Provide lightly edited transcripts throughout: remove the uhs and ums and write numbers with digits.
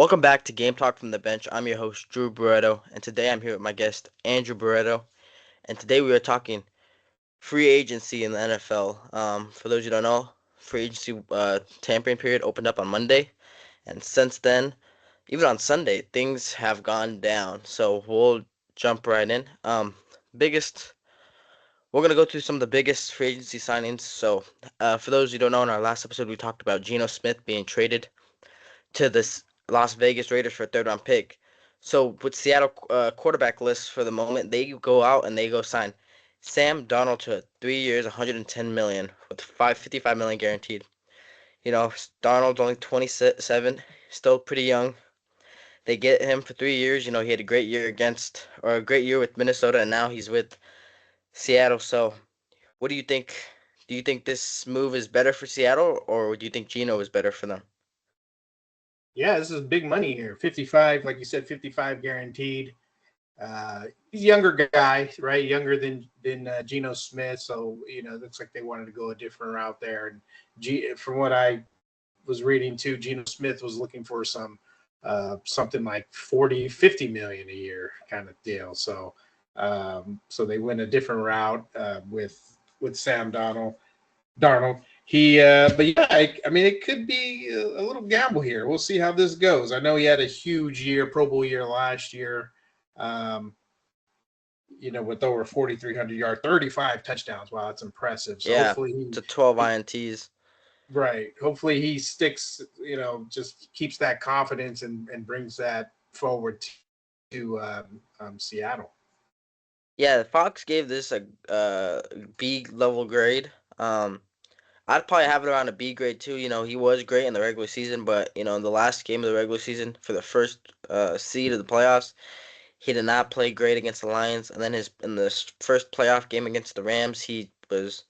Welcome back to Game Talk from the Bench. I'm your host, Drew Barreto, and today I'm here with my guest, Andrew Barreto. And today we are talking free agency in the NFL. For those who don't know, free agency tampering period opened up on Monday, and since then, even on Sunday, things have gone down. So we'll jump right in. Biggest, we're gonna go through some of the biggest free agency signings. So, for those who don't know, in our last episode we talked about Geno Smith being traded to the Las Vegas Raiders for a third round pick. So with Seattle quarterback list for the moment, they go out and they go sign Sam Darnold to 3 years, 110 million with 555 million guaranteed. Darnold's only 27, still pretty young. They get him for 3 years. He had a great year a great year with Minnesota, and now he's with Seattle. So, what do you think? Do you think this move is better for Seattle, or do you think Geno is better for them? Yeah, this is big money here. 55, like you said, 55 guaranteed. He's a younger guy, right? Younger than Geno Smith. So, looks like they wanted to go a different route there. And from what I was reading too, Geno Smith was looking for something like 40, 50 million a year kind of deal. So they went a different route with Sam Darnold. But yeah, I mean, it could be a little gamble here. We'll see how this goes. I know he had a huge year, Pro Bowl year last year. Um, with over 4,300 yards, 35 touchdowns. Wow, that's impressive. So Yeah, to 12 INTs. right. Hopefully he sticks. Just keeps that confidence and brings that forward to Seattle. Yeah, Fox gave this a B level grade. I'd probably have it around a B grade too. He was great in the regular season, but in the last game of the regular season for the first seed of the playoffs, he did not play great against the Lions. And then his in the first playoff game against the Rams, he was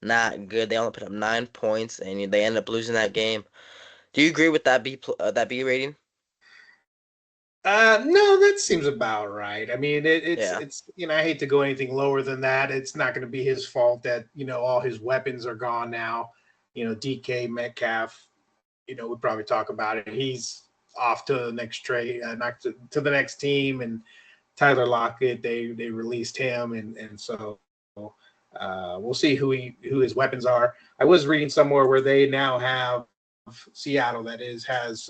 not good. They only put up 9 points, and they ended up losing that game. Do you agree with that B rating? No, that seems about right. I mean, Yeah. it's I hate to go anything lower than that. It's not going to be his fault that all his weapons are gone now. DK Metcalf. We'd probably talk about it. He's off to the next trade, not to the next team, and Tyler Lockett. They released him, and so we'll see who his weapons are. I was reading somewhere where they now have Seattle that has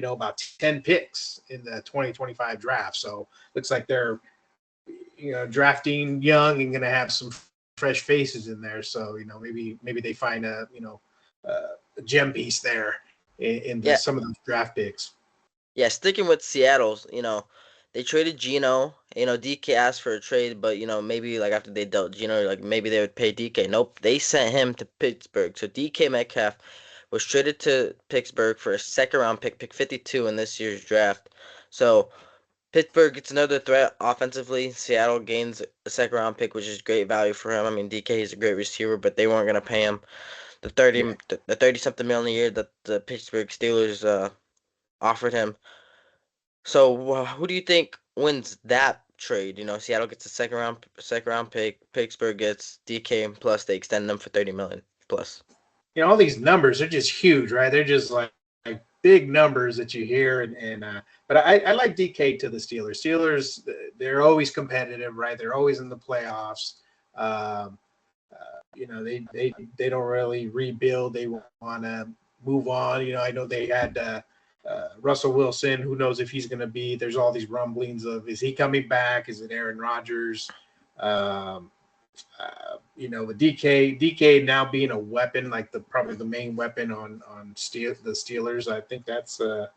about 10 picks in the 2025 draft. So looks like they're drafting young and going to have some fresh faces in there. So maybe they find a gem piece there in Yeah. some of those draft picks. Yeah, sticking with Seattle's, they traded Geno. DK asked for a trade, but maybe like after they dealt Geno, like maybe they would pay DK. Nope, they sent him to Pittsburgh. So DK Metcalf was traded to Pittsburgh for a second round pick 52 in this year's draft. So Pittsburgh gets another threat offensively. Seattle gains a second round pick, which is great value for him. I mean, DK is a great receiver, but they weren't gonna pay him the Yeah. 30 something million a year that the Pittsburgh Steelers offered him. So who do you think wins that trade? Seattle gets a second round pick. Pittsburgh gets DK, and plus they extend them for 30 million plus. All these numbers are just huge, right? They're just like big numbers that you hear, and but I like DK to the Steelers. Steelers, they're always competitive, right? They're always in the playoffs. Um, they don't really rebuild. They want to move on. I know they had Russell Wilson. Who knows if he's going to be? There's all these rumblings of is he coming back? Is it Aaron Rodgers? Um, with DK now being a weapon, like probably the main weapon on the Steelers. I think that's a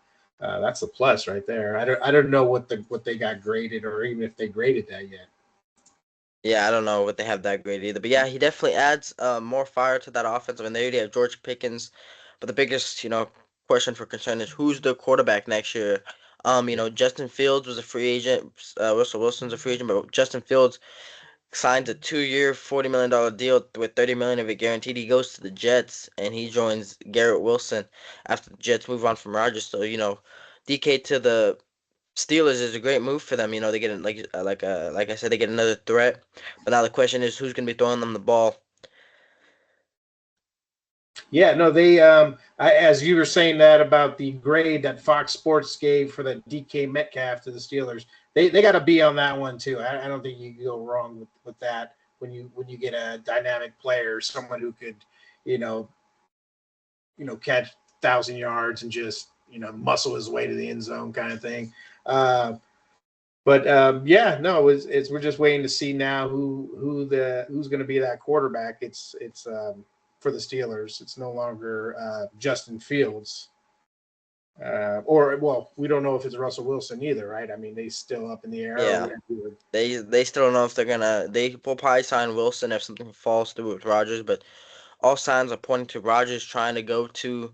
plus right there. I don't know what they got graded or even if they graded that yet. Yeah, I don't know what they have that great either, but yeah, he definitely adds more fire to that offense. I mean, they already have George Pickens, but the biggest question for concern is who's the quarterback next year. Justin Fields was a free agent. Russell Wilson's a free agent, but Justin Fields signs a 2 year, $40 million deal with 30 million of it guaranteed. He goes to the Jets and he joins Garrett Wilson after the Jets move on from Rodgers. So DK to the Steelers is a great move for them. They get like I said, they get another threat. But now the question is who's gonna be throwing them the ball. Yeah, no, they as you were saying that about the grade that Fox Sports gave for the DK Metcalf to the Steelers, they got to be on that one too. I don't think you can go wrong with that when you get a dynamic player, someone who could, you know, catch 1,000 yards and just muscle his way to the end zone kind of thing. Uh, but yeah, no, it's we're just waiting to see now who's going to be that quarterback. It's for the Steelers. It's no longer Justin Fields, or well, we don't know if it's Russell Wilson either, right? I mean, they still up in the air. Yeah, they still don't know if they're gonna. They will probably sign Wilson if something falls through with Rodgers, but all signs are pointing to Rodgers trying to go to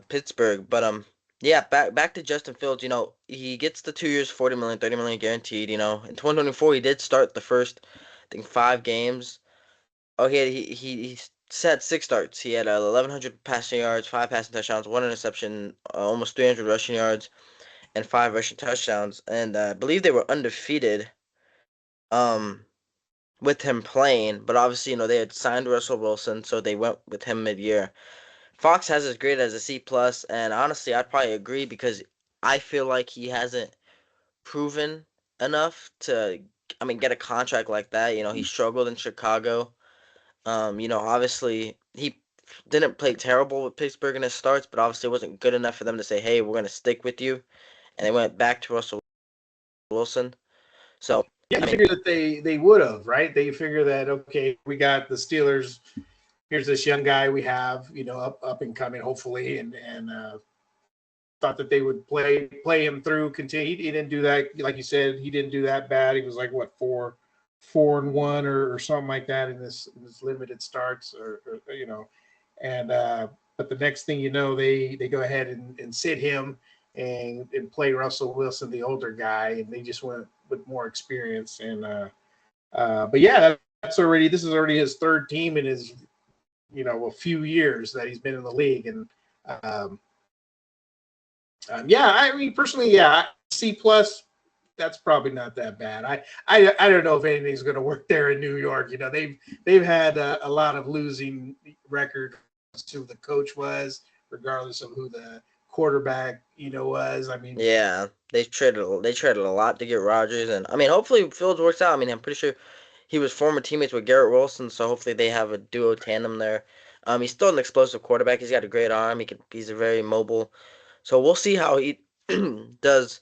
Pittsburgh. But yeah, back to Justin Fields. He gets the 2 years, 40 million, 30 million guaranteed. In 2024 he did start the first, I think, 5 games. Oh, he had 6 starts. He had 1,100 passing yards, 5 passing touchdowns, 1 interception, almost 300 rushing yards, and 5 rushing touchdowns. And I believe they were undefeated. Um, with him playing, but obviously, they had signed Russell Wilson, so they went with him mid-year. Fox has his grade as a C plus, and honestly, I'd probably agree because I feel like he hasn't proven enough to, I mean, get a contract like that. He struggled in Chicago. Obviously, he didn't play terrible with Pittsburgh in his starts, but obviously it wasn't good enough for them to say, hey, we're going to stick with you. And they went back to Russell Wilson. So, Yeah, you I mean, figure that they would have, right? They figure that okay, we got the Steelers. Here's this young guy we have, up and coming, hopefully, and thought that they would play him through. Continue. He didn't do that, like you said. He didn't do that bad. He was like what 4-1 or something like that in this limited starts, or. And but the next thing you know, they go ahead and sit him and play Russell Wilson, the older guy, and they just went with more experience. And but yeah, this is already his third team in his a few years that he's been in the league, and um, yeah, I mean personally, yeah, C plus. That's probably not that bad. I don't know if anything's going to work there in New York. They've had a lot of losing record to who the coach was, regardless of who the quarterback was. I mean, yeah, they traded a lot to get Rodgers, and I mean, hopefully Fields works out. I mean, I'm pretty sure he was former teammates with Garrett Wilson, so hopefully they have a duo tandem there. He's still an explosive quarterback. He's got a great arm. He's a very mobile. So we'll see how he does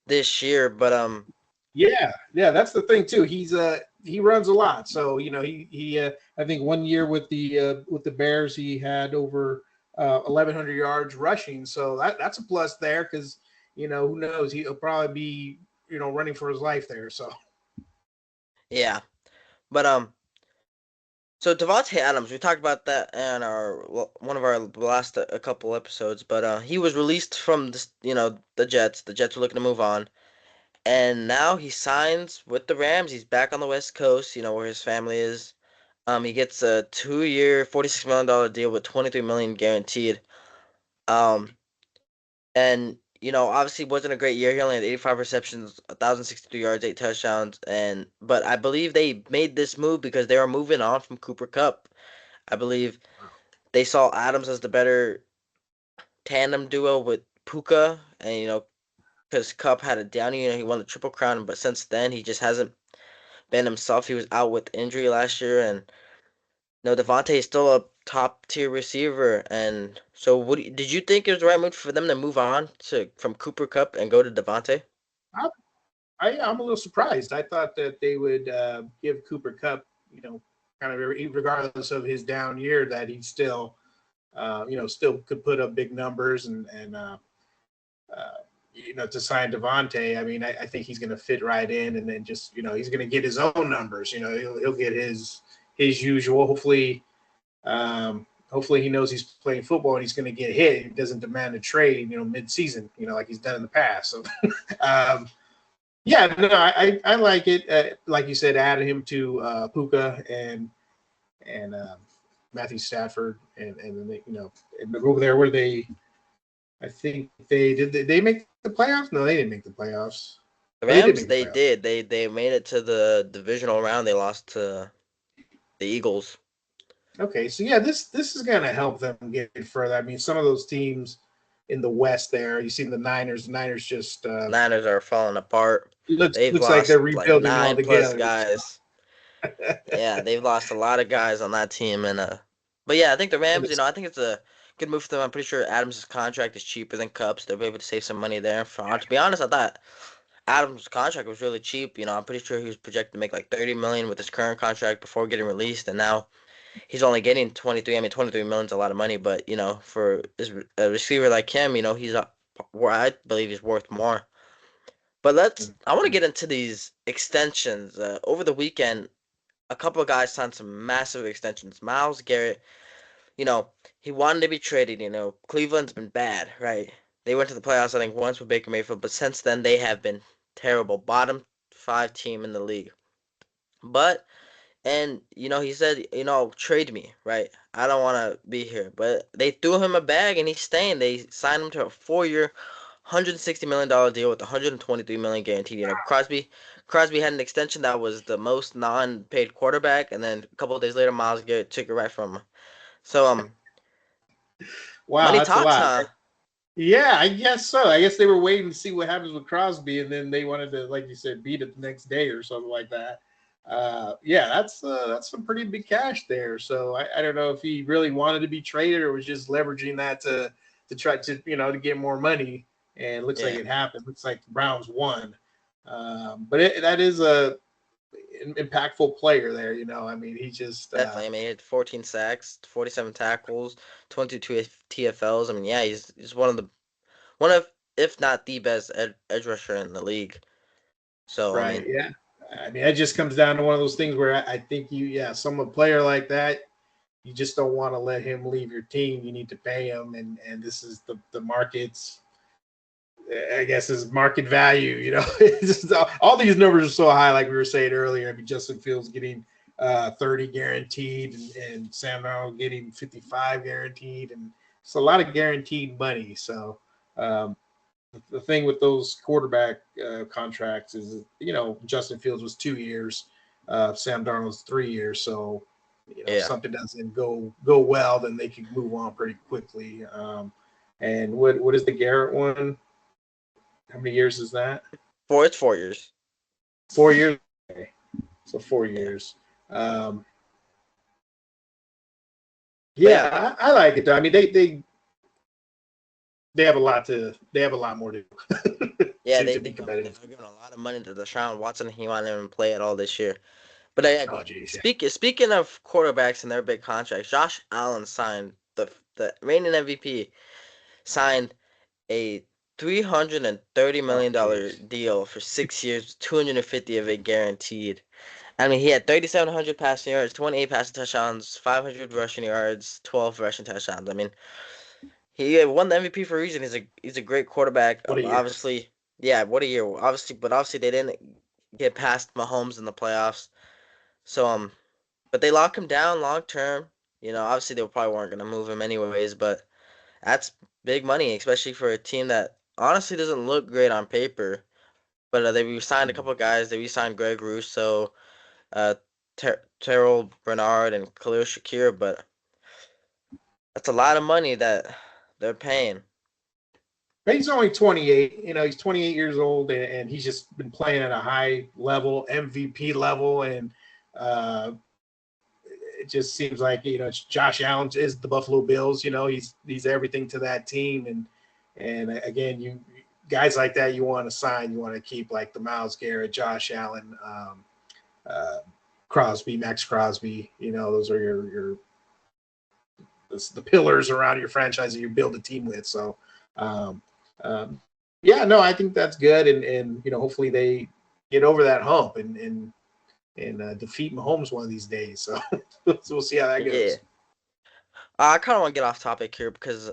this year. But yeah, that's the thing too. He runs a lot, so he I think 1 year with the Bears he had over 1,100 yards rushing, so that's a plus there because who knows, he'll probably be running for his life there. So yeah, but so Devontae Adams, we talked about that in one of our last a couple episodes, but he was released from the Jets. The Jets were looking to move on. And now he signs with the Rams. He's back on the West Coast, where his family is. He gets a 2 year, $46 million deal with 23 million guaranteed. Um, and obviously it wasn't a great year. He only had 85 receptions, 1,063 yards, 8 touchdowns. But I believe they made this move because they were moving on from Cooper Kupp. I believe they saw Adams as the better tandem duo with Puka, and because Kupp had a down year, he won the Triple Crown, but since then he just hasn't been himself. He was out with injury last year, and Devontae is still a top tier receiver. And so, did you think it was the right move for them to move on from Cooper Kupp and go to Devontae? I'm a little surprised. I thought that they would give Cooper Kupp, kind of regardless of his down year, that he still, still could put up big numbers and to sign Devontae. I mean, I think he's going to fit right in, and then just he's going to get his own numbers. He'll get his usual. Hopefully he knows he's playing football and he's going to get hit. He doesn't demand a trade, mid-season, like he's done in the past. So, yeah, no, I like it. Like you said, add him to Puka and Matthew Stafford, and and over there where they, I think they make the playoffs. No, they didn't make the playoffs. The They did Rams, make the they playoffs. did. They made it to the divisional round. They lost to the Eagles. Okay, so yeah, this is gonna help them get further. I mean, some of those teams in the West there, you see the Niners. The Niners just Niners are falling apart. They've looks like lost they're like rebuilding 9+ altogether. guys. Yeah, they've lost a lot of guys on that team, and but yeah, I think the And Rams. it's I think it's a good move for them. I'm pretty sure Adams' contract is cheaper than Cup's. They'll be able to save some money there. To be honest, I thought Adams' contract was really cheap. I'm pretty sure he was projected to make like 30 million with his current contract before getting released, and now he's only getting 23. I mean, 23 million is a lot of money, but for a receiver like him, he's where I believe he's worth more. But I want to get into these extensions. Over the weekend, a couple of guys signed some massive extensions. Myles Garrett, you know, he wanted to be traded. Cleveland's been bad, right? They went to the playoffs, I think, once with Baker Mayfield, but since then they have been terrible. Bottom 5 team in the league. But he said, trade me, right? I don't want to be here. But they threw him a bag and he's staying. They signed him to a 4-year, $160 million deal with 123 million guaranteed. Crosby had an extension that was the most non-paid quarterback, and then a couple of days later, Myles Garrett took it right from him. So wow, money that's a talks, lot. huh? Yeah, I guess so. I guess they were waiting to see what happens with Crosby, and then they wanted to, like you said, beat it the next day or something like that. Yeah, that's some pretty big cash there. So I don't know if he really wanted to be traded or was just leveraging that to try to to get more money. And it looks like Yeah, it happened. Looks like the Browns won. But that is a impactful player there. I mean, he just definitely. I mean, he had 14 sacks, 47 tackles, 22 TFLs. I mean, yeah, he's one of, if not the best edge rusher in the league. So I right. mean, Yeah. I mean, it just comes down to one of those things where I think some a player like that, you just don't want to let him leave your team. You need to pay him, and this is the market's, I guess, is market value. It's just, all these numbers are so high, like we were saying earlier. I mean, Justin Fields getting 30 guaranteed, and Sam Darnold getting 55 guaranteed, and it's a lot of guaranteed money. So um, the thing with those quarterback contracts is, Justin Fields was 2 years, Sam Darnold was 3 years. So, if yeah. something doesn't go well, then they can move on pretty quickly. And what is the Garrett one? How many years is that? It's 4 years. 4 years. Okay. So four Yeah. years. Um, But yeah, yeah, I like it though. I mean, they have a lot more to do yeah, to they be they go they're competitive. giving a lot of money to Deshaun Watson. He wanted him to play at all this year. But yeah, Oh, geez. Yeah. speaking of quarterbacks and their big contracts, Josh Allen signed the reigning MVP signed a Oh, $330 million geez. deal for 6 years, 250 of it guaranteed. I mean, he had 3,700 passing yards, 28 passing touchdowns, 500 rushing yards, 12 rushing touchdowns. I mean, he won the MVP for a reason. He's a great quarterback. What a year. Obviously, yeah, what a year. Obviously they didn't get past Mahomes in the playoffs. So but they lock him down long term. Obviously they probably weren't gonna move him anyways, but that's big money, especially for a team that honestly doesn't look great on paper. But they re-signed a couple of guys. They re-signed Greg Rousseau, uh, Terrell Bernard, and Khalil Shakir. But that's a lot of money that they're paying. But he's only 28. He's 28 years old, and he's just been playing at a high level, MVP level, and uh, it just seems like Josh Allen is the Buffalo Bills. He's everything to that team, and again, you guys like that you want to sign, you want to keep, like the Myles Garrett, Josh Allen, uh, Crosby, Max Crosby. Those are your the pillars around your franchise that you build a team with. So, um, um, yeah, no, I think that's good, and hopefully they get over that hump and defeat Mahomes one of these days. So, so we'll see how that Yeah. goes. I kind of want to get off topic here because Yeah,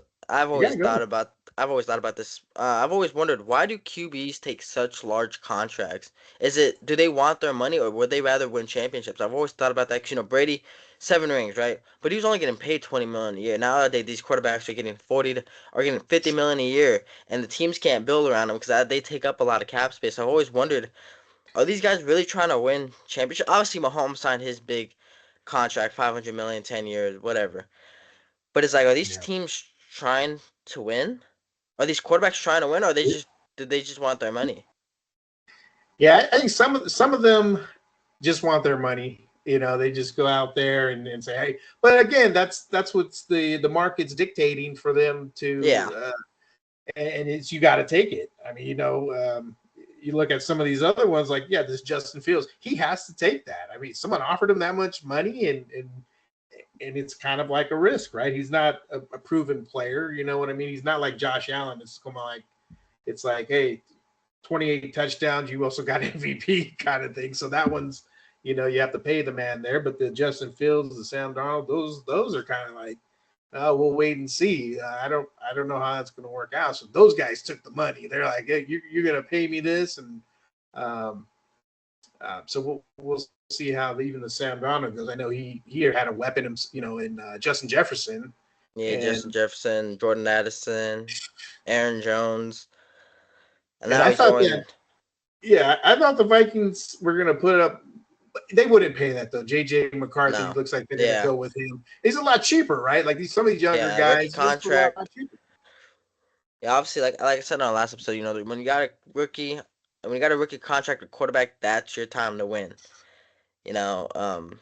go. I've always thought about this. I've always wondered, why do QBs take such large contracts? Do they want their money, or would they rather win championships? I've always thought about that. 'Cause, Brady, 7 rings, right? But he was only getting paid 20 million a year. Nowadays, these quarterbacks are getting 50 million a year, and the teams can't build around them because they take up a lot of cap space. I've always wondered, are these guys really trying to win championship? Obviously, Mahomes signed his big contract, 500 million, 10 years, whatever. But it's like, are these Yeah. teams trying to win? Are these quarterbacks trying to win, or did they just want their money? Yeah, I think some of them just want their money. They just go out there and say, hey. But again, that's what's the market's dictating for them to, Yeah, and it's you got to take it. I mean, you look at some of these other ones, like this Justin Fields, he has to take that. I mean, someone offered him that much money, and it's kind of like a risk, right? He's not a proven player. You know what I mean? He's not like Josh Allen. It's like, hey, 28 touchdowns, you also got MVP kind of thing. So that one's, you have to pay the man there. But the Justin Fields, the Sam Darnold, those are kind of like, we'll wait and see. I don't know how that's going to work out. So those guys took the money. They're like, hey, you're going to pay me this, and um, so we'll see how even the Sam Darnold goes. I know he had a weapon, in Justin Jefferson, yeah. Justin and Jefferson, Jordan Addison, Aaron Jones, and and now I he's thought going. that I thought the Vikings were going to put up. They wouldn't pay that though. JJ McCarthy No, looks like they're going to yeah, go with him. He's a lot cheaper, right? Like some of these younger yeah. Rookie guys, just a lot contract. cheaper. Yeah, obviously, like I said on the last episode, when you got a rookie, when you got a rookie contract, a quarterback, that's your time to win. You know, um,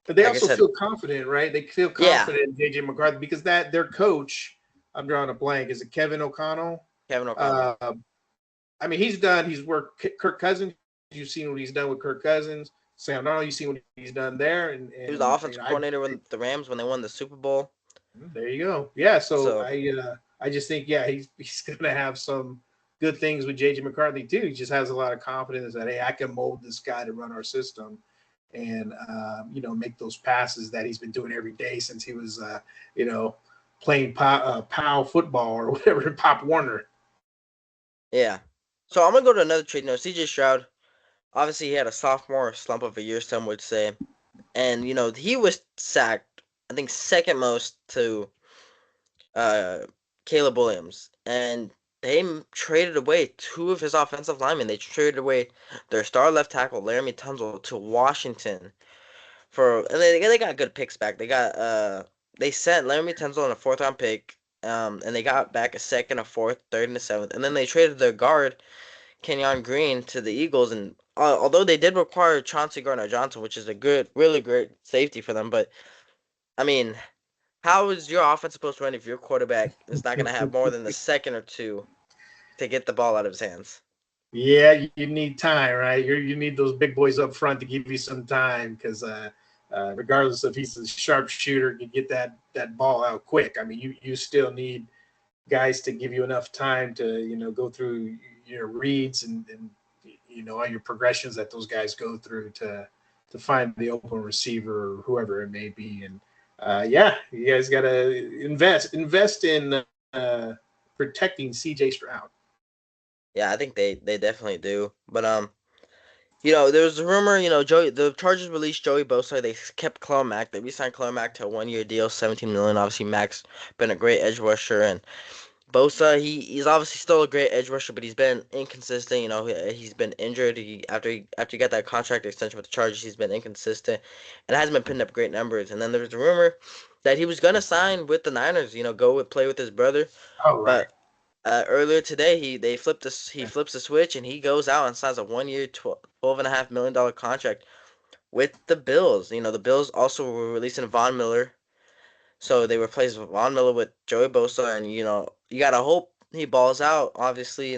But they like I also said, feel confident, right? They feel yeah, confident in JJ McCarthy because that their coach, I'm drawing a blank. Is it Kevin O'Connell? Kevin O'Connell. Uh, I mean, he's worked Kirk Cousins. You've seen what he's done with Kirk Cousins. Sam Darnold, you've seen what he's done there, and He was the and offensive coordinator with the Rams when they won the Super Bowl. there you go. Yeah, so So I just think he's gonna have some good things with JJ McCarthy too. He just has a lot of confidence that hey, I can mold this guy to run our system, and make those passes that he's been doing every day since he was you know playing POW football or whatever, Pop Warner. yeah. So I'm gonna go to another trade. CJ Stroud. Obviously, he had a sophomore slump of a year, some would say, and he was sacked. I think second most to uh, Caleb Williams, and they traded away two of his offensive linemen. They traded away their star left tackle Laramie Tunzel to Washington and they got good picks back. They sent Laramie Tunzel on a fourth round pick, and they got back a second, a fourth, third, and a seventh, and then they traded their guard Kenyon Green to the Eagles, and although they did require Chauncey Gardner-Johnson, which is a good, really great safety for them, but I mean, how is your offense supposed to run if your quarterback is not going to have more than a second or two to get the ball out of his hands? Yeah, you need time, right? You need those big boys up front to give you some time because regardless if he's a sharpshooter, you get that ball out quick. I mean, you still need guys to give you enough time to go through your reads and all your progressions that those guys go through to find the open receiver or whoever it may be. And you guys got to invest in protecting CJ Stroud. Yeah, I think they definitely do. But there was a rumor, the Chargers released Joey Bosa. They kept Khalil Mack. They re-signed Khalil Mack to a 1 year deal, 17 million. Obviously, Mack's been a great edge rusher, and Bosa, he's obviously still a great edge rusher, but he's been inconsistent. He's been injured. After he got that contract extension with the Chargers, he's been inconsistent, and hasn't been putting up great numbers. And then there was a rumor that he was gonna sign with the Niners. Play with his brother, Oh, right. but earlier today he flips the switch and he goes out and signs a 1 year, $12.5 million contract with the Bills. The Bills also were releasing Von Miller, so they replaced Von Miller with Joey Bosa, and you gotta hope he balls out. Obviously,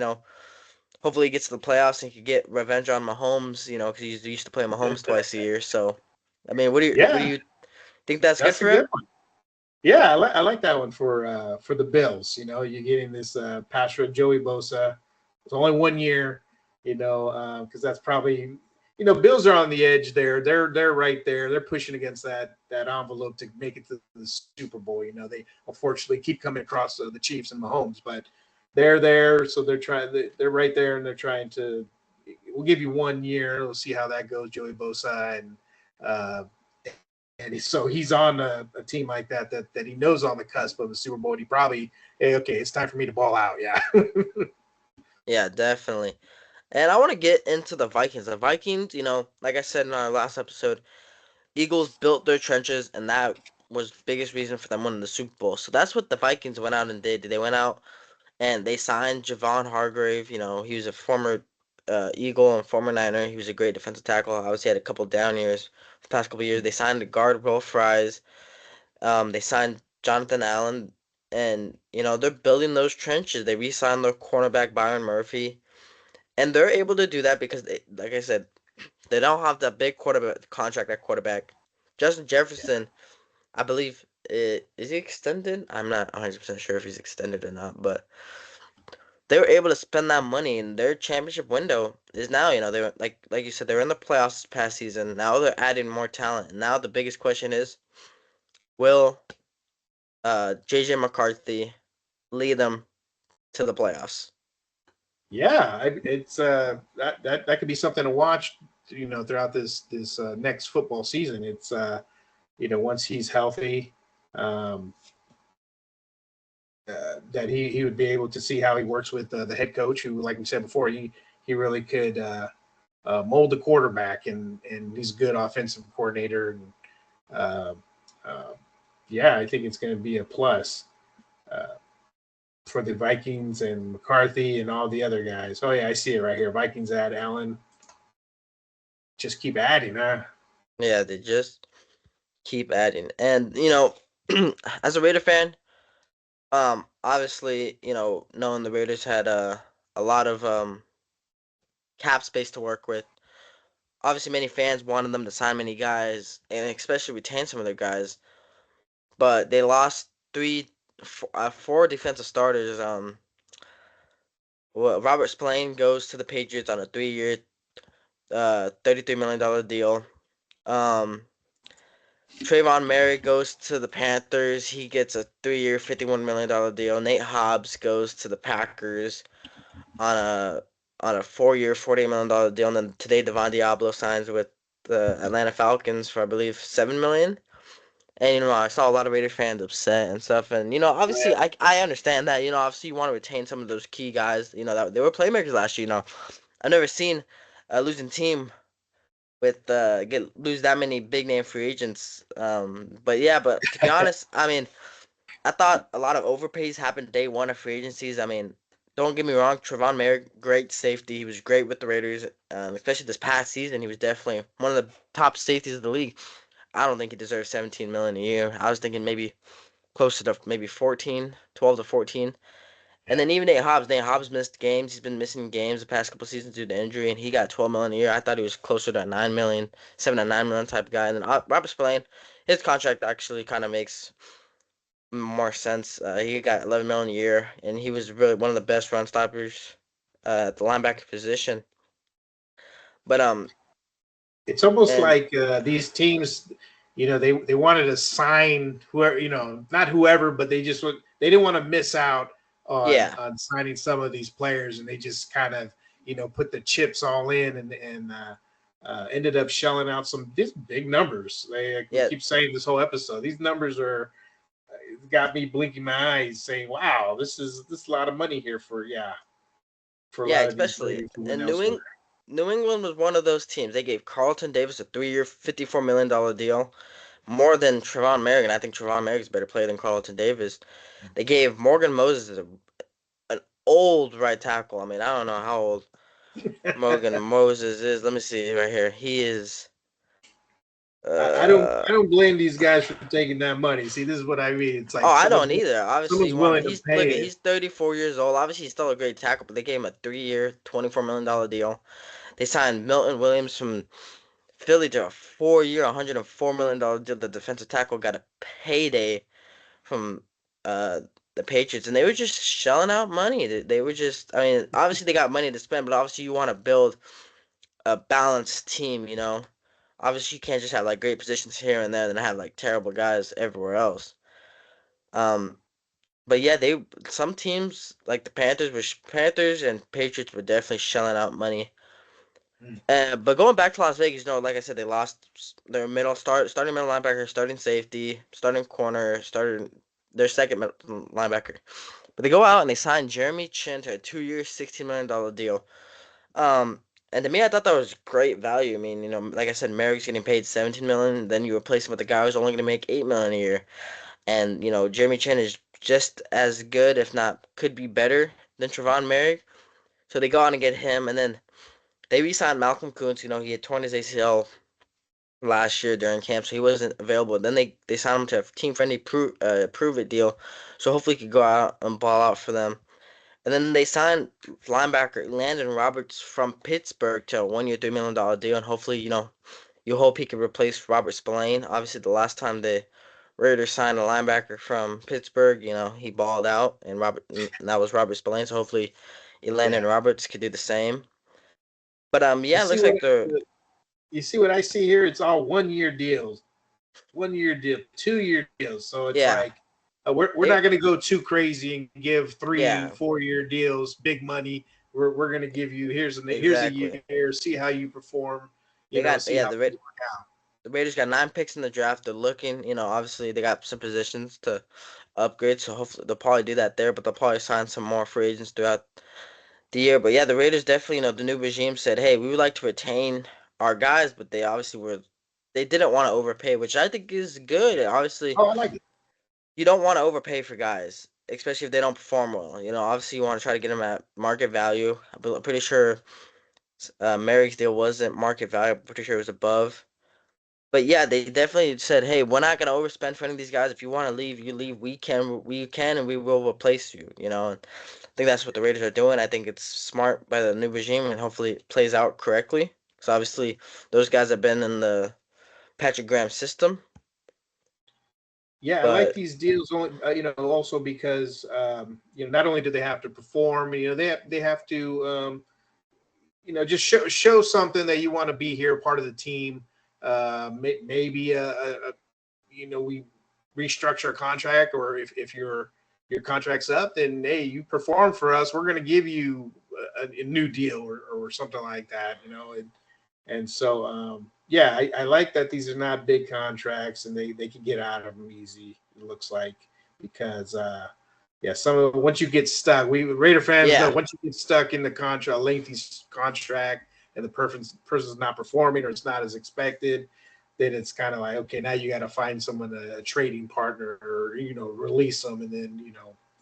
hopefully he gets to the playoffs and he can get revenge on Mahomes. Because he's used to play Mahomes twice a year. So, I mean, what do Yeah, you think that's good that's a for good him? one. Yeah, I like that one for the Bills. You're getting this pass rush Joey Bosa. It's only 1 year. Because that's probably Bills are on the edge there. They're right there. They're pushing against that envelope to make it to the Super Bowl. They unfortunately keep coming across the Chiefs and Mahomes, but they're there, so they're trying. They're right there, and they're trying to. We'll give you 1 year. We'll see how that goes, Joey Bosa, uh, and so he's on a team like that he knows on the cusp of a Super Bowl. He probably, hey, okay, it's time for me to ball out. Yeah. Yeah, definitely. And I want to get into the Vikings. The Vikings, like I said in our last episode, Eagles built their trenches, and that was the biggest reason for them winning the Super Bowl. So that's what the Vikings went out and did. They went out and they signed Javon Hargrave. You know, he was a former Eagle and former Niner. He was a great defensive tackle. Obviously, had a couple down years the past couple years. They signed a guard, Will Fries. They signed Jonathan Allen, and you know they're building those trenches. They re-signed their cornerback Byron Murphy, and they're able to do that because, they, like I said, they don't have that big quarterback contract at quarterback. Justin Jefferson, I believe, is he extended? I'm not 100% sure if he's extended or not, but they were able to spend that money, and their championship window is now. You know, they were like you said, they were in the playoffs this past season. Now they're adding more talent. And now the biggest question is, will JJ McCarthy lead them to the playoffs? Yeah, it's that could be something to watch. You know, throughout this next football season, it's you know, once he's healthy, um, that he would be able to see how he works with the head coach, who, like we said before, he really could mold the quarterback, and he's a good offensive coordinator. And uh, uh, yeah, I think it's going to be a plus uh, for the Vikings and McCarthy and all the other guys. Oh yeah, I see it right here. Vikings add Allen. Just keep adding, huh? Yeah, they just keep adding. And you know, as a Raider fan, obviously, you know, knowing the Raiders had a lot of cap space to work with. Obviously, many fans wanted them to sign many guys and especially retain some of their guys, but they lost four defensive starters. Well, Robert Spillane goes to the Patriots on a 3-year, $33 million deal. Um, Trayvon Merritt goes to the Panthers. He gets a 3-year, $51 million deal. Nate Hobbs goes to the Packers on a 4-year, $48 million deal. And then today, Devon Diablo signs with the Atlanta Falcons for, I believe, $7 million. And you know, I saw a lot of Raider fans upset and stuff. And you know, obviously, I understand that. You know, obviously, you want to retain some of those key guys. You know, that they were playmakers last year. You know, I've never seen a losing team with lose that many big name free agents. But yeah, but to be honest, I mean, I thought a lot of overpays happened day one of free agencies. I mean, don't get me wrong, Trevon Merrick, great safety. He was great with the Raiders, especially this past season. He was definitely one of the top safeties of the league. I don't think he deserves 17 million a year. I was thinking maybe closer to maybe 14, 12 to 14. And Yeah. then even Nate Hobbs missed games. He's been missing games the past couple seasons due to injury, and he got 12 million a year. I thought he was closer to 9 million, 7 to 9 million type of guy. And then Robert Spillane, his contract actually kind of makes more sense. He got 11 million a year, and he was really one of the best run stoppers at the linebacker position. But It's almost and like these teams, you know, they wanted to sign whoever, you know, not whoever, but they didn't want to miss out yeah, on signing some of these players, and they just kind of, you know, put the chips all in, and ended up shelling out some these big numbers. We yeah, keep saying this whole episode, these numbers are got me blinking my eyes, saying, "Wow, this is a lot of money here for a yeah, lot of these especially players who went and elsewhere." New England was one of those teams. They gave Carlton Davis a 3-year, $54 million deal, more than Trevon Merrick, and I think Trevon Merrick's a better player than Carlton Davis. They gave Morgan Moses an old right tackle. I mean, I don't know how old Morgan Moses is. Let me see right here. He is. I don't Uh, I don't blame these guys for taking that money. See, this is what I mean. It's oh, like I don't either. Obviously, someone's you want willing to. to He's pay look at. it. He's 34 years old. Obviously, he's still a great tackle, but they gave him a 3-year, $24 million deal. They signed Milton Williams from Philly to a 4-year, $104 million deal. The defensive tackle got a payday from uh the Patriots, and they were just shelling out money. They were just. I mean, obviously they got money to spend, but obviously you want to build a balanced team. You know, obviously you can't just have like great positions here and there, and have like terrible guys everywhere else. Um, but yeah, they some teams like the Panthers and Patriots were definitely shelling out money. Mm. But going back to Las Vegas, you know, like I said, they lost their starting middle linebacker, starting safety, starting corner, starting their second linebacker. But they go out and they sign Jeremy Chin to a 2-year, $16 million deal. Um, And to me, I thought that was great value. I mean, like I said, Merrick's getting paid 17 million. Then you replace him with a guy who's only going to make 8 million a year. And Jeremy Chin is just as good, if not could be better than Trevon Merrick. So they go out and get him, and then they re-signed Malcolm Kuntz. He had torn his ACL last year during camp, so he wasn't available. Then they signed him to a team-friendly prove it deal, so hopefully he could go out and ball out for them. And then they signed linebacker Landon Roberts from Pittsburgh to a 1 year, $3 million deal, and hopefully, you hope he can replace Robert Spillane. Obviously, the last time the Raiders signed a linebacker from Pittsburgh, he balled out, and that was Robert Spillane. So hopefully, Landon Yeah. Roberts could do the same. But You yeah, it see looks what like the you see what I see here? It's all 1 year deals, 1 year deal, 2 year deals. So it's yeah, like we're they, not going to go too crazy and give three, yeah, 4 year deals, big money. We're going to give you here's a exactly. year, see how you perform, They got see how things work out. The Raiders got 9 picks in the draft. They're looking, obviously they got some positions to upgrade, so hopefully they'll probably do that there, but they'll probably sign some more free agents throughout the year. But yeah, the Raiders definitely, the new regime said, hey, we would like to retain our guys, but they didn't want to overpay, which I think is good. Obviously, Oh, I like it. you don't want to overpay for guys, especially if they don't perform well. Obviously you want to try to get them at market value. I'm pretty sure Merrick's deal wasn't market value. I'm pretty sure it was above. But yeah, they definitely said, "Hey, we're not gonna overspend for any of these guys. If you want to leave, you leave. We can, and we will replace you." And I think that's what the Raiders are doing. I think it's smart by the new regime, and hopefully it plays out correctly. Because obviously, those guys have been in the Patrick Graham system. Yeah, I like But these deals only, also because not only do they have to perform, they have to just show something that you want to be here, part of the team. Maybe we restructure a contract, or if your contract's up, then hey, you perform for us, we're going to give you a new deal, or something like that, and so yeah, I like that these are not big contracts, and they can get out of them easy, it looks like, because yeah, once you get stuck, we Raider fans know, yeah, once you get stuck in the contract, a lengthy contract, and the person's not performing, or it's not as expected, then it's kind of like, okay, now you got to find someone, a trading partner, or release them, and then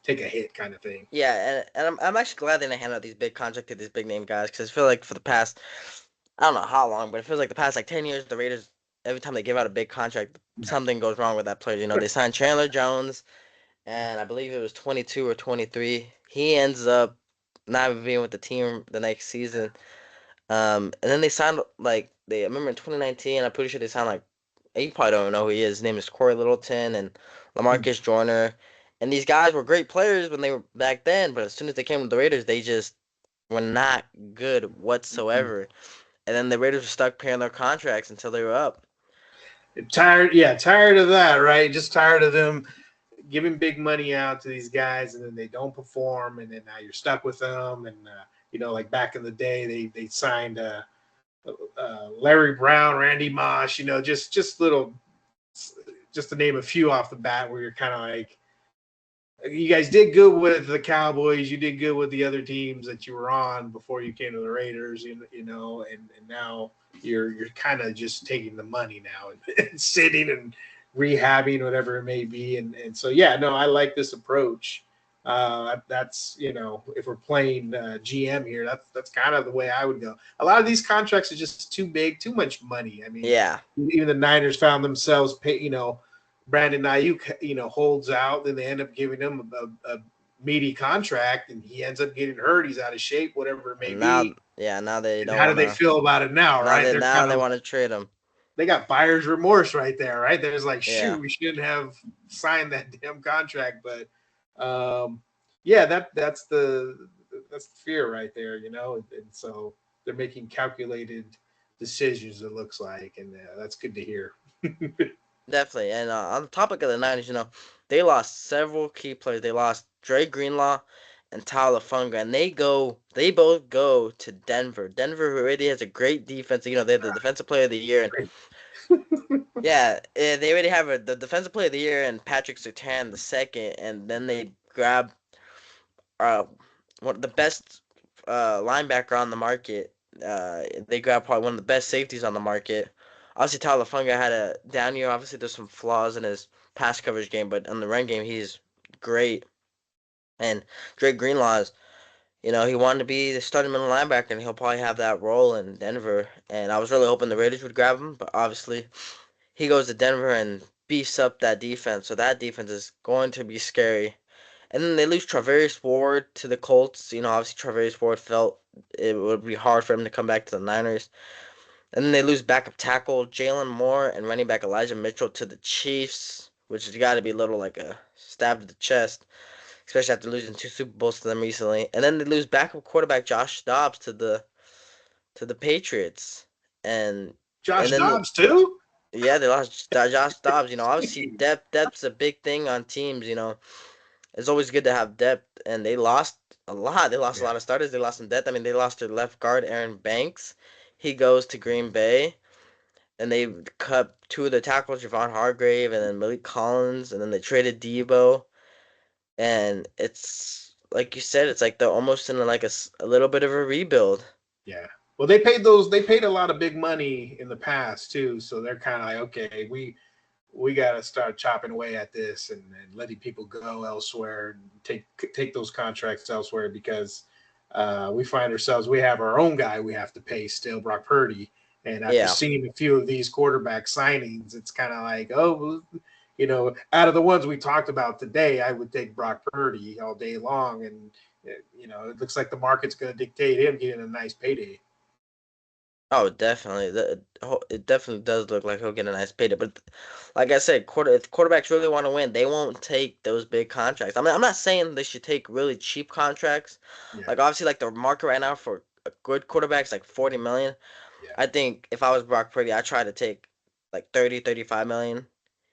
take a hit, kind of thing. yeah, and I'm actually glad they didn't hand out these big contracts to these big name guys because I feel like for the past I don't know how long, but it feels like the past like 10 years, the Raiders every time they give out a big contract, something goes wrong with that player. They signed Chandler Jones, and I believe it was 22 or 23. He ends up not even being with the team the next season. And then they signed I remember in 2019, I'm pretty sure they signed you probably don't know who he is. His name is Corey Littleton and Lamarcus Joyner. And these guys were great players when they were back then, but as soon as they came to the Raiders, they just were not good whatsoever. And then the Raiders were stuck paying their contracts until they were up. Tired, yeah, tired of that, right? Just tired of them giving big money out to these guys, and then they don't perform, and then now you're stuck with them. And like back in the day, they signed Larry Brown, Randy Moss, just little, just to name a few off the bat, where you're kind of like, you guys did good with the Cowboys, you did good with the other teams that you were on before you came to the Raiders, and now you're kind of just taking the money now, and sitting and rehabbing, whatever it may be, and so yeah, no, I like this approach. That's if we're playing GM here, that's kind of the way I would go. A lot of these contracts are just too big, too much money. I mean, Yeah. even the Niners found themselves Brandon Ayuk, holds out, then they end up giving him a meaty contract, and he ends up getting hurt. He's out of shape, whatever it may And now, be. yeah, now they And don't how do want they to. feel about it now, Now right? they They're now kind they of, want to trade him. they got buyer's remorse right there, right? There's like, Yeah. shoot, we shouldn't have signed that damn contract, but yeah, that's the fear right there, and so they're making calculated decisions, it looks like, and that's good to hear. Definitely. And on the topic of the Niners, they lost several key players. They lost Dre Greenlaw and Tyler Funga, and they both go to Denver. Denver already has a great defense. They have the defensive player of the year, and yeah, they already have the defensive player of the year and Patrick Surtain the second, and then they grab uh one of the best linebacker on the market They got probably one of the best safeties on the market. Obviously, Talafunga had a down year. Obviously, there's some flaws in his pass coverage game, but in the run game, he's great. And Drake Greenlaw is, he wanted to be the starting middle linebacker, and he'll probably have that role in Denver. And I was really hoping the Raiders would grab him, but obviously, he goes to Denver and beefs up that defense. So that defense is going to be scary. And then they lose Travarius Ward to the Colts. Obviously Travarius Ward felt it would be hard for him to come back to the Niners. And then they lose backup tackle Jalen Moore and running back Elijah Mitchell to the Chiefs, which has got to be a little like a stab to the chest, especially after losing 2 Super Bowls to them recently. And then they lose backup quarterback Josh Dobbs to the Patriots. And and Josh then Dobbs too. yeah, they lost Josh Dobbs. Obviously depth's a big thing on teams. It's always good to have depth, and they lost a lot. They lost a Yeah, lot of starters. They lost some depth. I mean, they lost their left guard, Aaron Banks. He goes to Green Bay, and they cut 2 of the tackles, Javon Hargrave, and then Malik Collins, and then they traded Debo. And it's like you said, it's like they're almost in like a little bit of a rebuild. yeah. Well, they paid those. They paid a lot of big money in the past too, so they're kind of like, okay, we got to start chopping away at this and letting people go elsewhere and take those contracts elsewhere because we find ourselves we have our own guy we have to pay still, Brock Purdy. And after Yeah. seeing a few of these quarterback signings, it's kind of like, oh, out of the ones we talked about today, I would take Brock Purdy all day long. And, it looks like the market's going to dictate him getting a nice payday. Oh, definitely. It definitely does look like he'll get a nice payday. But like I said, if quarterbacks really want to win, they won't take those big contracts. I mean, I'm not saying they should take really cheap contracts. Yeah. Like obviously, like the market right now for a good quarterback is like 40 million. Yeah. I think if I was Brock Purdy, I'd try to take like 30, 35 million.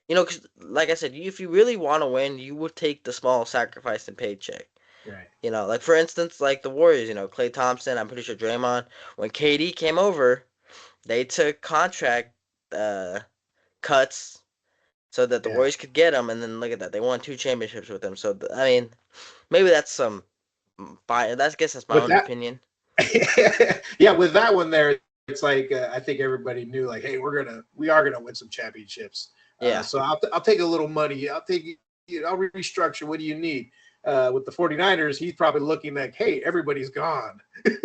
'Cause like I said, if you really want to win, you would take the small sacrifice and paycheck. Right. Like for instance, like the Warriors, Klay Thompson, I'm pretty sure Draymond, when KD came over, they took contract uh, cuts so that the Yeah. Warriors could get him, and then look at that, they won 2 championships with him. So I mean, maybe that's some bias. I guess that's my With own that, opinion. yeah, with that one there, it's like I think everybody knew, like, hey, we are gonna win some championships. Yeah, So I'll take a little money. I'll restructure. What do you need? With the 49ers, he's probably looking like, hey, everybody's gone.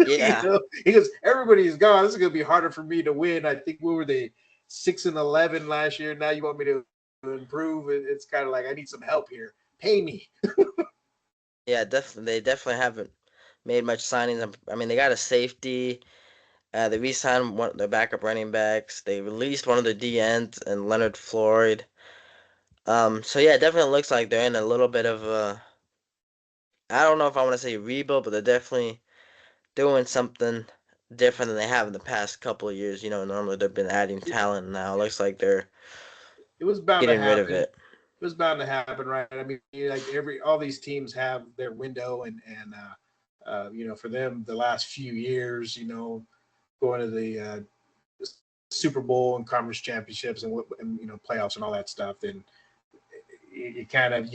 yeah, He goes, everybody's gone. This is gonna be harder for me to win. I think we were the 6-11 last year. Now you want me to improve? It's kind of like I need some help here. Pay me. yeah. Definitely, they definitely haven't made much signings. I mean, they got a safety. They re-signed one their backup running backs. They released one of their D ends and Leonard Floyd. So yeah, it definitely looks like they're in a little bit of a. I don't know if I want to say rebuild, but they're definitely doing something different than they have in the past couple of years. Normally they've been adding talent. Now it looks like they're It was bound to getting rid of happen. it. It was bound to happen, right? I mean, like all these teams have their window, and for them, the last few years, going to the Super Bowl and conference championships and playoffs and all that stuff, then you kind of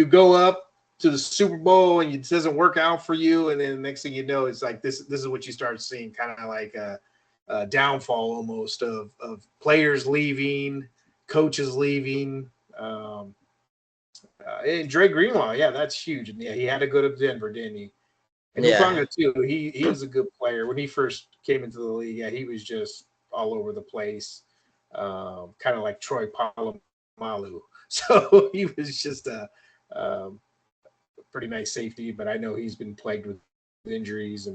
go up to the Super Bowl and it doesn't work out for you, and then the next thing you know, it's like this is what you start seeing, kind of like a downfall almost of players leaving, coaches leaving. And Dre Greenlaw, yeah, that's huge. And yeah, he had to go to Denver, didn't he? And Yeah, Hufanga too. He was a good player when he first came into the league. Yeah, he was just all over the place, kind of like Troy Polamalu. So he was just um, pretty nice safety. But I know he's been plagued with injuries,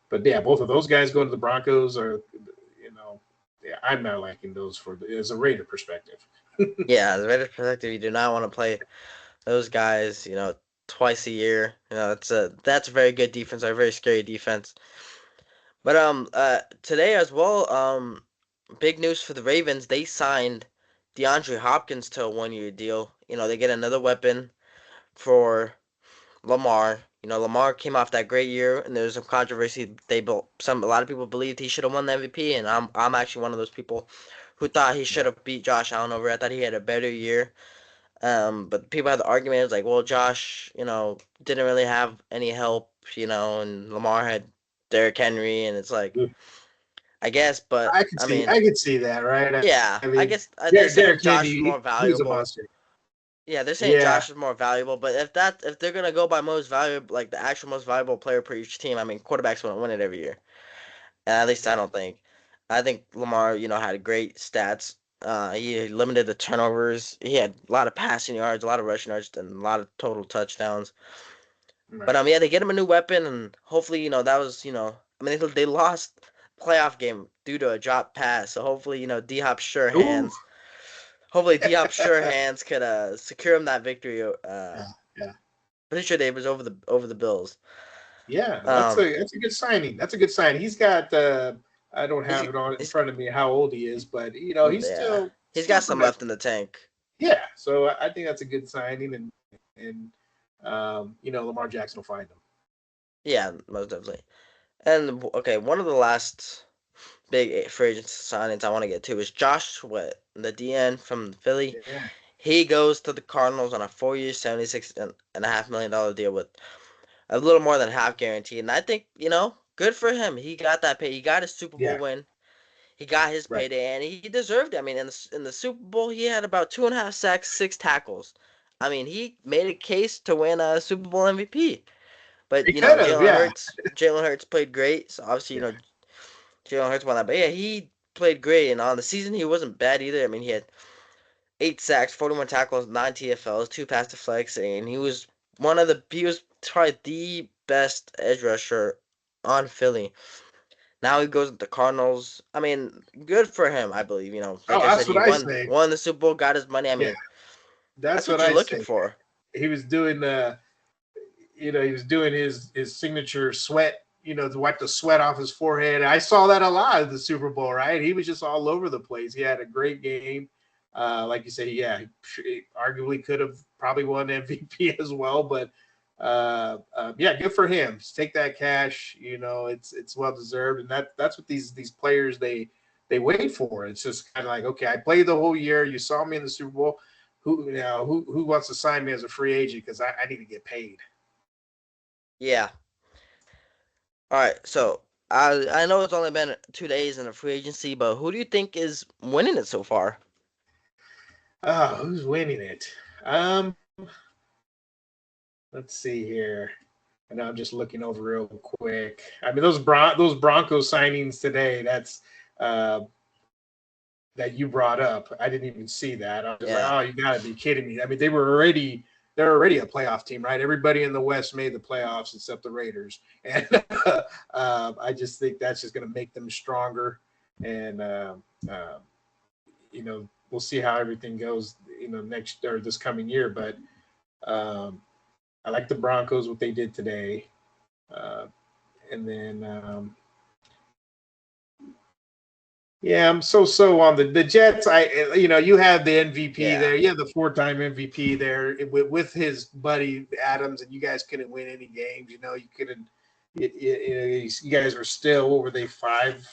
but yeah, both of those guys going to the Broncos are, yeah, I'm not liking those as a Raider perspective. yeah. As a Raiders perspective, you do not want to play those guys. Twice a year. That's a very good defense, or a very scary defense. But today as well, big news for the Ravens. They signed DeAndre Hopkins to a 1 year deal. They get another weapon for Lamar. Lamar came off that great year, and there was some controversy. A lot of people believed he should have won the MVP, and I'm actually one of those people who thought he should Yeah, have beat Josh Allen over. I thought he had a better year. But people had the argument. It's like, well, Josh, didn't really have any help, and Lamar had Derrick Henry, and it's like, I guess, but I mean, I could see that, right? yeah, I I mean, guess they're saying Derrick Josh is more Henry, he was a valuable. monster. Yeah, they're saying Yeah, Josh is more valuable, but if they're gonna go by most valuable, like the actual most valuable player per each team, I mean, quarterbacks wouldn't win it every year. At least I don't think. I think Lamar, had great stats. He limited the turnovers. He had a lot of passing yards, a lot of rushing yards, and a lot of total touchdowns. But right. yeah, they get him a new weapon, and hopefully, that was, I mean, they lost playoff game due to a drop pass. So hopefully, D Hop sure Ooh. hands. Hopefully, D Hop sure hands could secure him that victory. Yeah, yeah, Pretty sure they was over the Bills. yeah. Um, That's a good signing. That's a good sign. He's got. I don't have he, it on in he's front of me how old he is, but he's yeah, he's still got some left productive. in the tank. Yeah, so I think that's a good signing, and Lamar Jackson will find him. Yeah, most definitely. And okay, one of the last big free agent signings I want to get to is Josh Sweat, the DN from Philly. Yeah, He goes to the Cardinals on a 4 year, $76.5 million deal with a little more than half guaranteed. And I think, good for him. He got that pay. He got his Super Bowl yeah, win. He got his right. payday, and he deserved it. I mean, in the Super Bowl, he had about 2.5 sacks, 6 tackles. I mean, he made a case to win a Super Bowl MVP. But He could have, yeah, Jalen Hurts played great. So obviously, yeah, Jalen Hurts won that. But yeah, he played great, and on the season he wasn't bad either. I mean, he had 8 sacks, 41 tackles, 9 TFLs, 2 pass deflects, and he was probably the best edge rusher on Philly. Now he goes with the Cardinals. I mean, good for him, I believe. oh, Like I said, that's what he I won say. won the Super Bowl, got his money. I Yeah, mean, that's that's what what you're I looking say. for. He was doing he was doing his signature sweat, to wipe the sweat off his forehead. I saw that a lot at the Super Bowl, right? He was just all over the place. He had a great game. Like you said, yeah, he arguably could have probably won MVP as well, but yeah, good for him. Just take that cash. It's well deserved, and that's what these players they wait for. It's just kind of like, okay, I played the whole year. You saw me in the Super Bowl. Who wants to sign me as a free agent because I need to get paid. Yeah. All right. So I know it's only been 2 days in the free agency, but who do you think is winning it so far? Oh, who's winning it? Um, let's see here. I know I'm just looking over real quick. I mean, those Broncos signings today. That's uh, that you brought up. I didn't even see that. I was just like, Yeah. oh, you got to be kidding me. I mean, they're already a playoff team, right? Everybody in the West made the playoffs except the Raiders, and I just think that's just going to make them stronger. And uh, we'll see how everything goes, next or this coming year. But um, I like the Broncos what they did today, uh, and then yeah, I'm so on the Jets. You have the MVP Yeah. there. You have the 4-time MVP there with his buddy Adams, and you guys couldn't win any games. You couldn't. You guys were still, what were they, 5-11,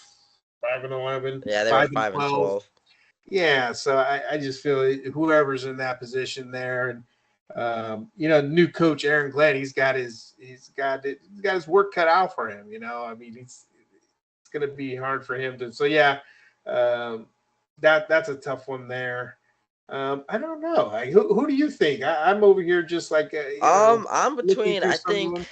Yeah, they were five and 5 and 12. 12. Yeah, so I just feel whoever's in that position there, and new coach Aaron Glenn, he's got his work cut out for him. I mean, it's going to be hard for him to. So yeah, um, that's a tough one there. I don't know. Who do you think? I'm over here just like I'm looking between, through I some of think, them.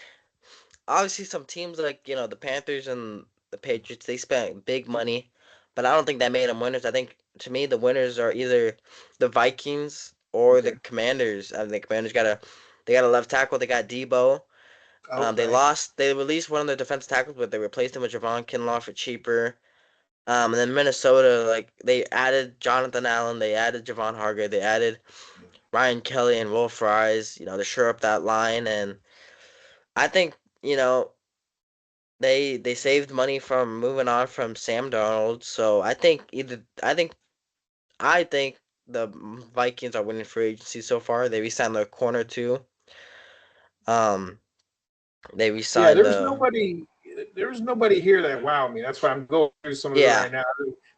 obviously some teams like, the Panthers and the Patriots, they spent big money, but I don't think that made them winners. I think, to me, the winners are either the Vikings or the Okay. Commanders. I mean, the Commanders they got a left tackle, they got Debo. Okay. They released one of their defensive tackles, but they replaced him with Javon Kinlaw for cheaper. And then Minnesota, like, they added Jonathan Allen, they added Javon Hargrave, they added Ryan Kelly and Will Fries, to shore up that line. And I think, they saved money from moving on from Sam Darnold. So I think the Vikings are winning free agency so far. They re-signed their corner too. Um, they Yeah, re-signed the there was nobody here that wowed me. That's why I'm going through some of it yeah right now.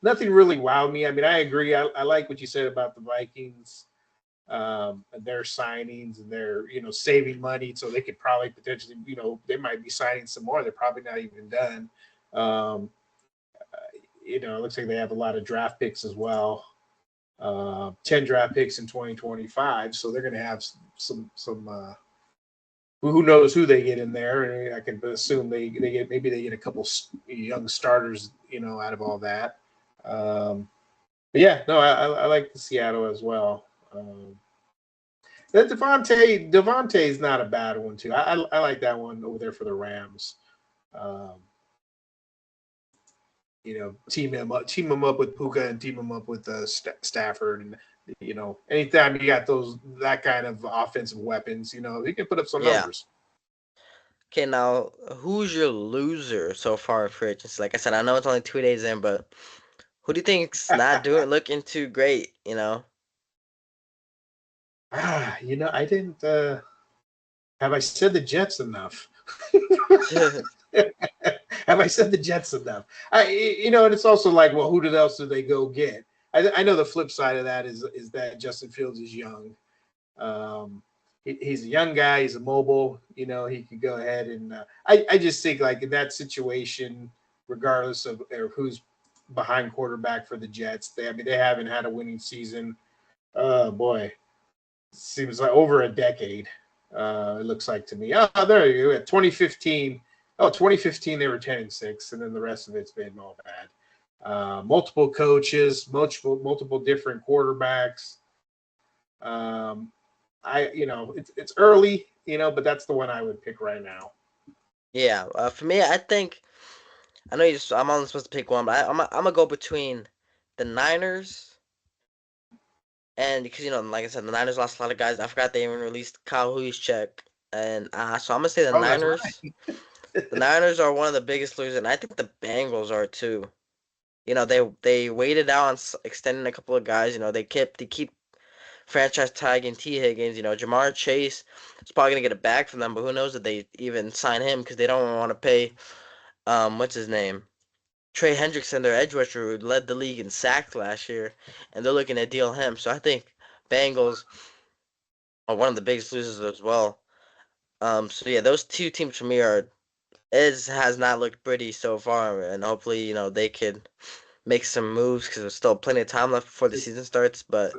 Nothing really wowed me. I mean, I agree. I like what you said about the Vikings. their signings and their saving money, so they could probably potentially they might be signing some more. They're probably not even done. Um, it looks like they have a lot of draft picks as well. 10 draft picks in 2025, so they're going to have some. Who knows who they get in there? I can assume they get a couple young starters, out of all that. But yeah, no, I like the Seattle as well. That Devontae is not a bad one too. I like that one over there for the Rams. Um, team him up with Puka and team him up with Stafford, and anytime you got that kind of offensive weapons, he can put up some Yeah. numbers. Okay, now who's your loser so far in free agency? Like I said, I know it's only 2 days in, but who do you think's not looking too great? I didn't. Have I said the Jets enough? Have I said the Jets enough? And it's also like, well, who else do they go get? I know the flip side of that is that Justin Fields is young. He's a young guy. He's a mobile. He could go ahead and. I just think like in that situation, regardless of who's behind quarterback for the Jets, they haven't had a winning season. Oh boy, seems like over a decade. It looks like to me. Oh, there you go. 2015. Oh, 2015 they were 10-6, and then the rest of it's been all bad. Multiple coaches, multiple different quarterbacks. It's early, but that's the one I would pick right now. Yeah, for me, I think I know I'm only supposed to pick one, but I'm gonna go between the Niners and because like I said, the Niners lost a lot of guys. I forgot they even released Kyle Juszczyk, and so I'm gonna say the Oh, that's Niners. right. The Niners are one of the biggest losers, and I think the Bengals are too. They waited out on extending a couple of guys. They keep franchise tagging T Higgins. Jamar Chase is probably gonna get it back from them, but who knows if they even sign him because they don't want to pay what's his name, Trey Hendrickson, their edge rusher, who led the league in sacks last year, and they're looking to deal him. So I think Bengals are one of the biggest losers as well. So yeah, those two teams for me has not looked pretty so far, and hopefully they could make some moves because there's still plenty of time left before the season starts. But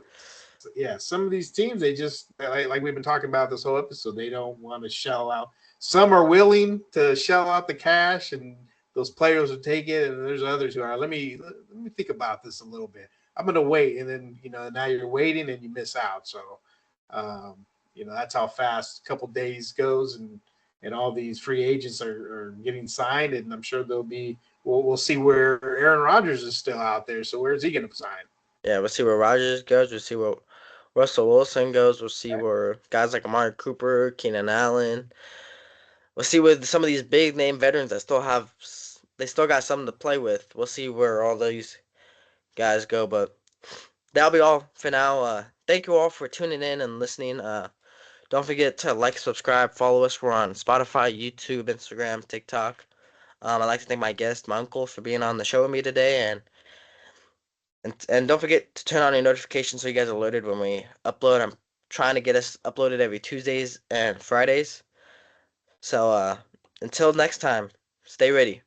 yeah, some of these teams, they just like we've been talking about this whole episode, they don't want to shell out. Some are willing to shell out the cash, and those players will take it, and there's others who are. Let me think about this a little bit. I'm going to wait, and then now you're waiting and you miss out. So, that's how fast a couple days goes, and all these free agents are getting signed, and I'm sure there'll be. We'll see where Aaron Rodgers is still out there. So where is he going to sign? yeah, we'll see where Rodgers goes. We'll see where Russell Wilson goes. We'll see where guys like Amari Cooper, Keenan Allen. We'll see with some of these big name veterans that they still got something to play with. We'll see where all these guys go. But that'll be all for now. Thank you all for tuning in and listening. Don't forget to like, subscribe, follow us. We're on Spotify, YouTube, Instagram, TikTok. I'd like to thank my guest, my uncle, for being on the show with me today, and don't forget to turn on your notifications so you guys are alerted when we upload. I'm trying to get us uploaded every Tuesdays and Fridays. So until next time, stay ready.